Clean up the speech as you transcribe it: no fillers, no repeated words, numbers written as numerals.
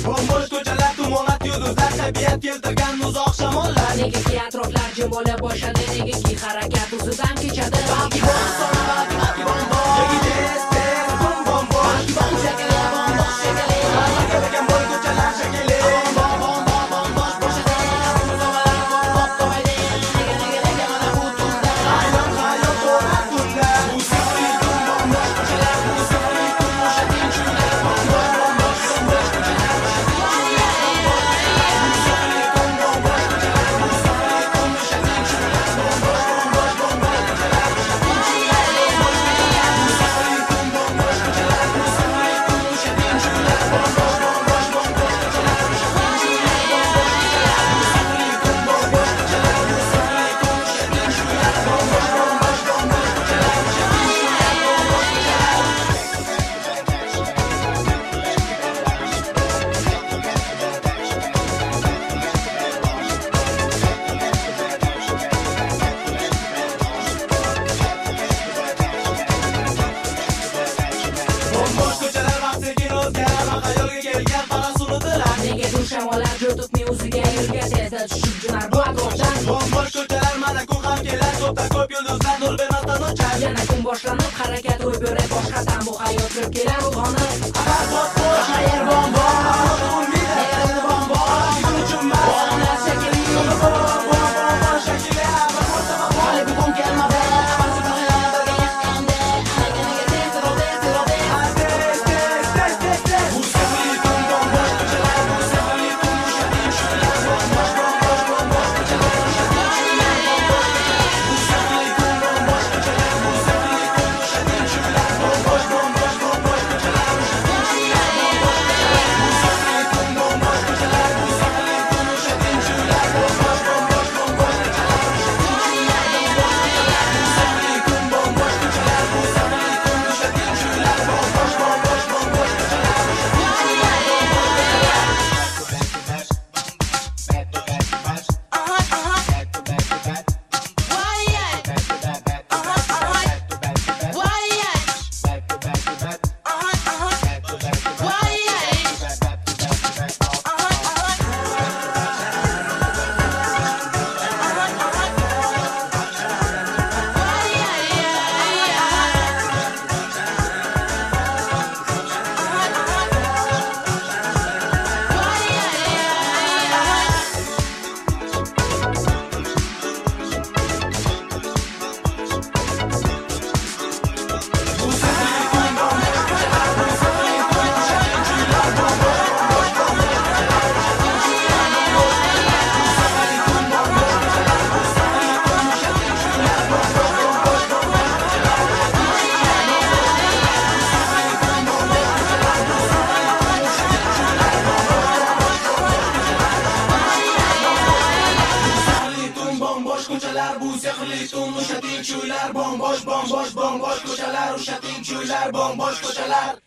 Bombosh ko'chalar, tumonat, yulduzlar, tabiat keltirgan uzoq shamollar. Negaki atroflar jim bo'la boshladi, negaki harakat uzidan kechadi. Balki bombosh, yegi tez, bombosh. Balki bombosh shekilli, bombosh shekilli. Kelgan boy ko'chalar shekilli. Bombosh boshida, muzovalar bombosh to'ydi. Nega mana bu tunda, hayron to'ra tunda. Bu sirli tun bombosh ko'chalar, bu sirli tun o'sha tinchliklar. Bombosh ko'chalar. Shamollar jo'tibning o'ziga yurga tezda tushib junar bu atrofdan. Bombosh ko'chalar, mana kun ham kelar, to'pda ko'p yulduzlar nur bermasdan o'char. Yana kun boshlanib, harakat ro'y berib boshqadan bu hayot kirib kelar uyg'onib. Bombosh, yer bombosh, umid bombosh, kun uchun Bolalar shekilli, bombosh shekilli. hali bugun kelmadi. Birga yiqqanda, nega tez ro'de. Bu sirli tun bombosh ko'chalar, bu sirli tun o'sha tinchliklar. Bombosh ko'chalar. Bu sirli tun bombosh ko'chalar, bu sirli tun o'sha tinchliklar. Bombosh ko'chalar. Bu sirli tun bombosh ko'chalar, bu sirli tun o'sha tinchliklar. Bombosh ko'chalar. Bu sirli tun bombosh ko'chalar, bu sirli tun o'sha tinchliklar. Bombosh ko'chalar. Bombosh ko'chalar, bu sehrli tun o'sha tinchliklar. Bombosh ko'chalar, o'sha tinchliklar. Bombosh ko'chalar.